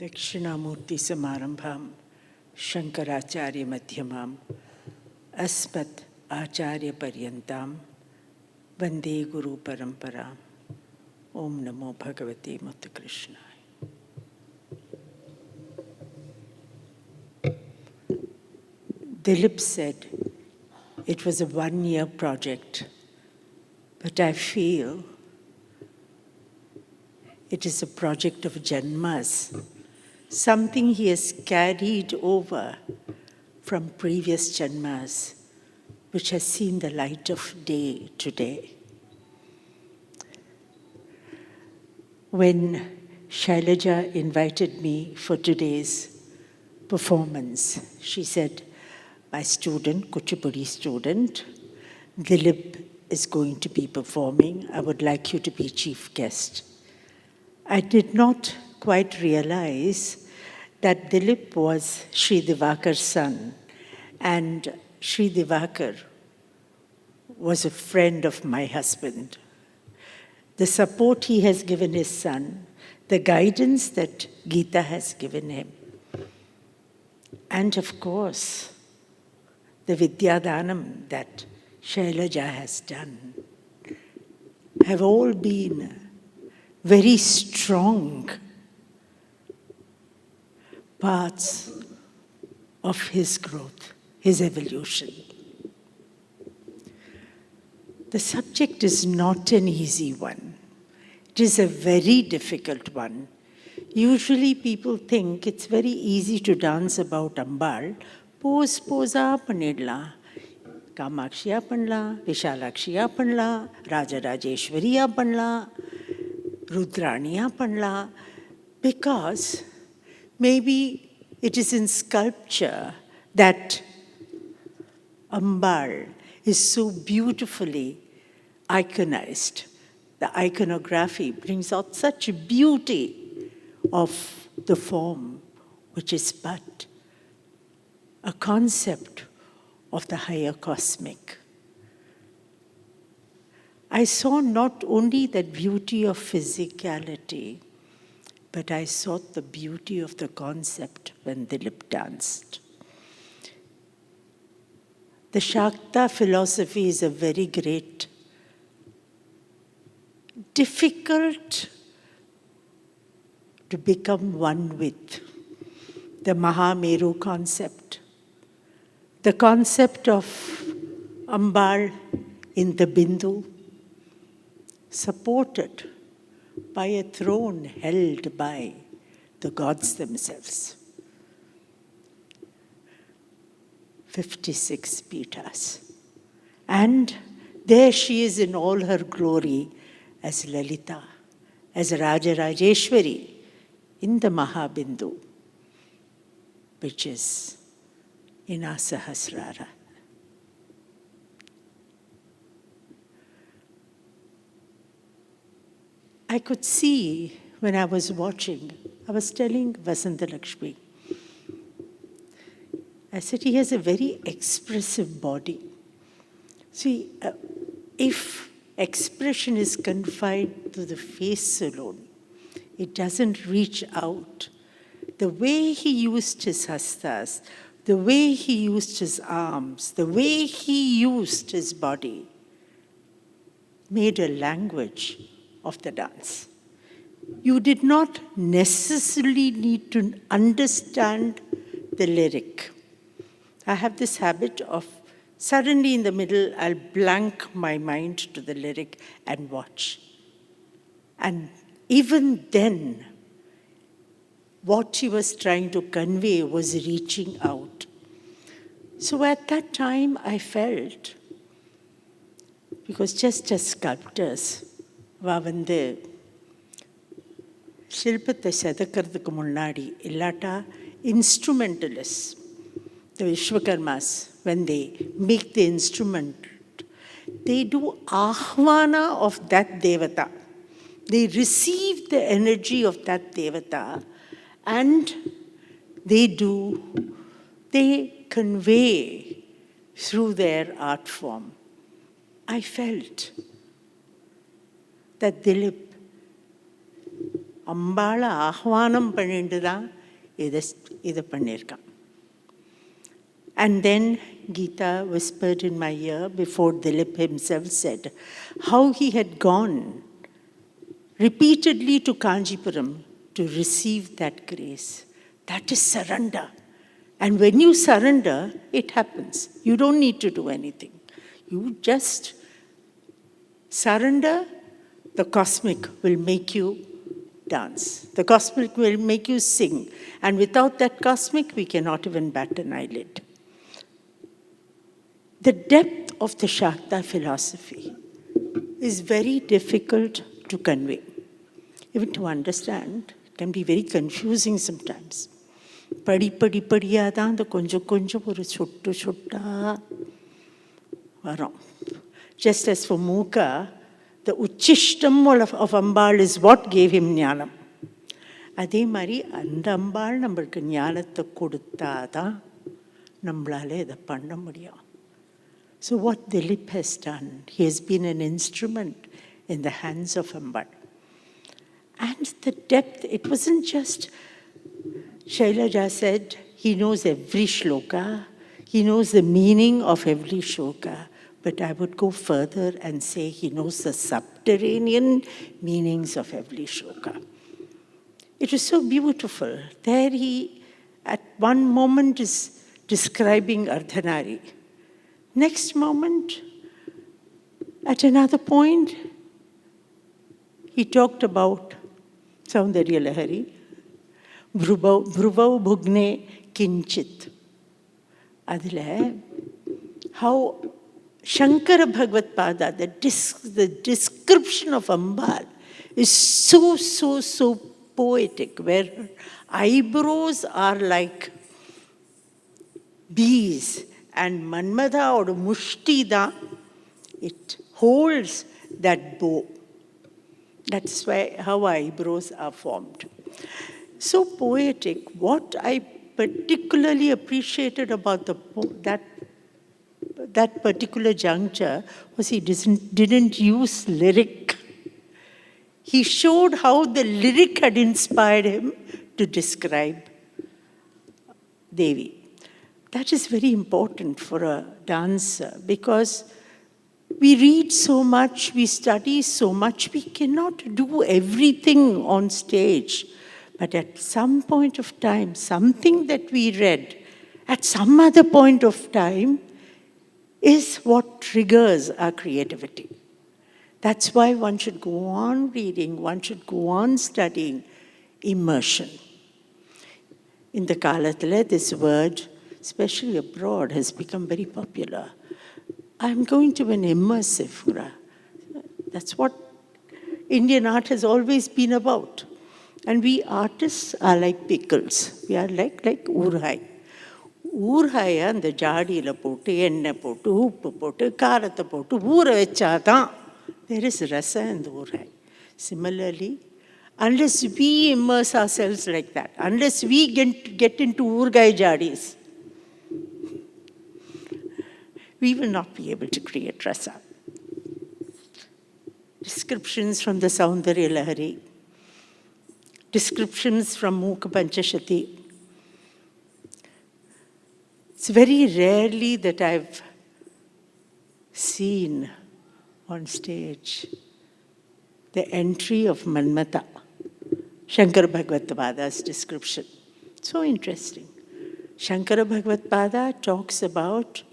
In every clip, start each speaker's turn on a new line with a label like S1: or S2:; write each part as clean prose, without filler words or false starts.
S1: Dakshinamurti Samarambham Shankaracharya Madhyamam Asmat Acharya Paryantam Vande Guru Paramparam. Om Namo Bhagavate Mata Krishnaya. Dilip said it was a one-year project, but I feel it is a project of Janmas, something he has carried over from previous Janmas, which has seen the light of day today. When Shailaja invited me for today's performance, she said, my student, Kuchipudi student, Dilip is going to be performing. I would like you to be chief guest. I did not quite realize that Dilip was Sri Divakar's son, and Sri Divakar was a friend of my husband. The support he has given his son, the guidance that Gita has given him, and of course, the Vidyadhanam that Shailaja has done, have all been very strong parts of his growth, his evolution. The subject is not an easy one. It is a very difficult one. Usually people think it's very easy to dance about Ambal. Posa panidla, Kāmākshim panla, Vishalakshim panla, Rajarajeshwariya panla, Rudraniya panla, because maybe it is in sculpture that Ambal is so beautifully iconized. The iconography brings out such beauty of the form, which is but a concept of the higher cosmic. I saw not only that beauty of physicality, but I saw the beauty of the concept when Dilip danced. The Shakta philosophy is a very great, difficult to become one with. The Mahameru concept, the concept of Ambal in the Bindu, supported by a throne held by the gods themselves. 56 Pitas. And there she is in all her glory as Lalita, as Rajarajeshwari in the Mahabindu, which is in our Sahasrara. I could see when I was watching, I was telling Vasanta Lakshmi, I said, he has a very expressive body. See, if expression is confined to the face alone, it doesn't reach out. The way he used his hastas, the way he used his arms, the way he used his body, made a language of the dance. You did not necessarily need to understand the lyric. I have this habit of suddenly in the middle, I'll blank my mind to the lyric and watch. And even then, what she was trying to convey was reaching out. So at that time, I felt, because just as sculptors, வந்து சில்பத்தை செதுக்கிறதுக்கு முன்னாடி இல்லாட்டா instrumentalists, the Vishwakarmas, when they make the instrument, they do ahvana of that devata. They receive the energy of that devata and they convey through their art form. I felt that Dilip அம்பாளை ஆஹ்வானம் பண்ணிட்டு தான் இதை பண்ணியிருக்கான். And then Gita whispered in my ear before Dilip himself said how he had gone repeatedly to Kanjipuram to receive that grace. That is surrender. And when you surrender, it happens. You don't need to do anything. You just surrender, the cosmic will make you dance. The cosmic will make you sing. And without that cosmic, we cannot even bat an eyelid. The depth of the Shakta philosophy is very difficult to convey. Even to understand, it can be very confusing sometimes. படிப்படியாக தான் அந்த கொஞ்சம் கொஞ்சம் ஒரு சொட்டா வரும். Just as for Mukha, the Uchishtam of Ambal is what gave him ஞானம். அதே மாதிரி அந்த அம்பாள் நம்மளுக்கு ஞானத்தை கொடுத்தாதான் நம்மளால இதை பண்ண முடியும். So what Dilip has done, he has been an instrument in the hands of Ambal. And the depth, it wasn't just, Shailaja said, he knows every shloka, he knows the meaning of every shloka, but I would go further and say he knows the subterranean meanings of every shloka. It was so beautiful. There he, at one moment, is describing Ardhanari. Next moment, at another point, he talked about Saundarya Lahari, Bruvau Bhugne Kinchit. Adile, how Shankara Bhagavad Pada, the description of Ambal is so poetic, where her eyebrows are like bees. And Manmada or Mushti da, it holds that bow. That's why how eyebrows are formed. So poetic. What I particularly appreciated about that particular juncture was he didn't use lyric. He showed how the lyric had inspired him to describe Devi. That is very important for a dancer because we read so much, we study so much, we cannot do everything on stage. But at some point of time, something that we read at some other point of time is what triggers our creativity. That's why one should go on reading, one should go on studying immersion. In the Kalathala, this word, especially abroad, has become very popular. I'm going to an immersive. That's what Indian art has always been about. And we artists are like pickles. We are like ஊறுகாய். ஊறுகாயை அந்த ஜாடியில் போட்டு எண்ணெய் போட்டு உப்பு போட்டு காரத்தை போட்டு ஊற வச்சாதான் there is rasa in the ஊறுகாய். Similarly, unless we immerse ourselves like that, unless we get into ஊறுகாய் jadis, we will not be able to create rasa. Descriptions from the Saundarya Lahari, descriptions from Mukha Panchashati. It's very rarely that I've seen on stage the entry of Manmata, Shankara Bhagavad Pada's description. So interesting. Shankara Bhagavad Pada talks about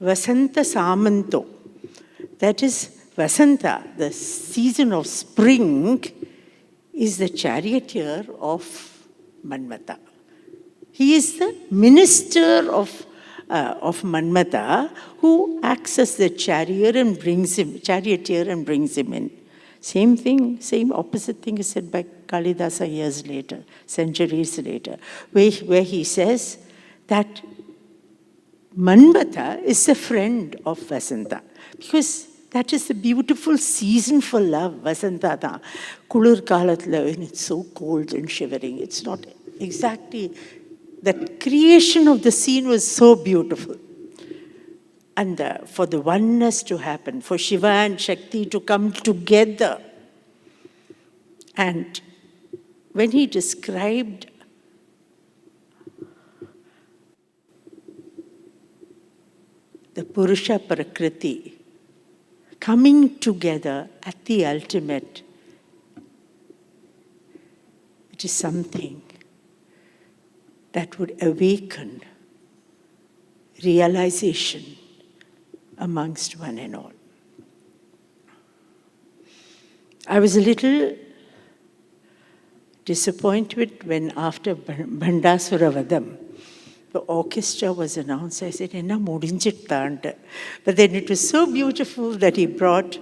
S1: Vasanta Samanto. That is, Vasanta, the season of spring, is the charioteer of Manmata. He is the minister of Manmata who acts as the charioteer and brings him in. Same thing, same opposite thing is said by Kalidasa years later, centuries later, where he says that Manmata is a friend of Vasanta because that is the beautiful season for love, Vasanta da. Kulur Kalathla, when it's so cold and shivering, it's not exactly, that creation of the scene was so beautiful. And for the oneness to happen, for Shiva and Shakti to come together and when he described the Purusha Prakriti coming together at the ultimate, it is something that would awaken realization amongst one and all. I was a little disappointed when after Bhandasura Vadam, the orchestra was announced. I said, "Enna mudinjittand." But then it was so beautiful that he brought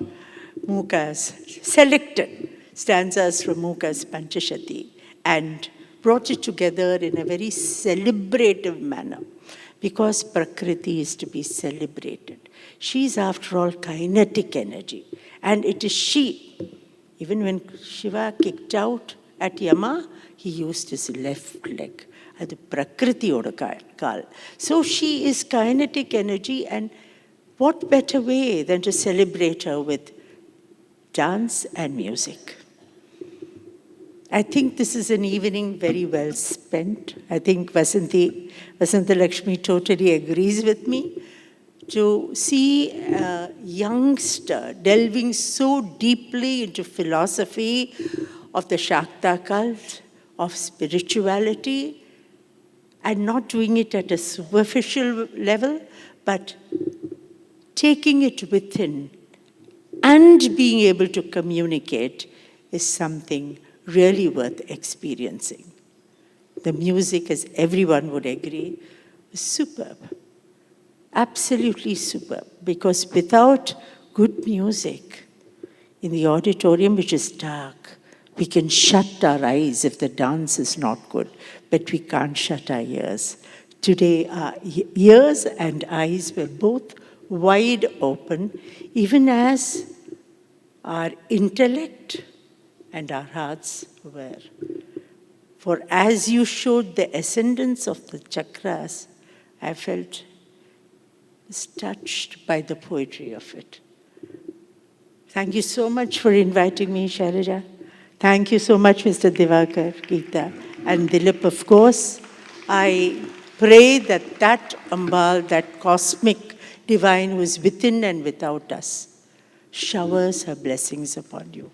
S1: Mooka's selected stanzas from Mooka's Panchashati and brought it together in a very celebrative manner, because Prakriti is to be celebrated. She is, after all, kinetic energy. And it is she. Even when Shiva kicked out at Yama, he used his left leg. Adu Prakriti oda kaal. So she is kinetic energy, and what better way than to celebrate her with dance and music? I think this is an evening very well spent. I think Vasanta Lakshmi totally agrees with me. To see a youngster delving so deeply into philosophy of the Shakta cult, of spirituality, and not doing it at a superficial level, but taking it within and being able to communicate is something really worth experiencing. The music, as everyone would agree, is superb. Absolutely superb. Because without good music in the auditorium, which is dark, we can shut our eyes if the dance is not good, but we can't shut our ears. Today, our ears and eyes were both wide open, even as our intellect and our hearts were. For as you showed the ascendance of the chakras, I felt touched by the poetry of it. Thank you so much for inviting me, Shailaja. Thank you so much, Mr. Divakar, Geeta, and Dilip, of course. I pray that that Ambal, that cosmic divine who is within and without us, showers her blessings upon you.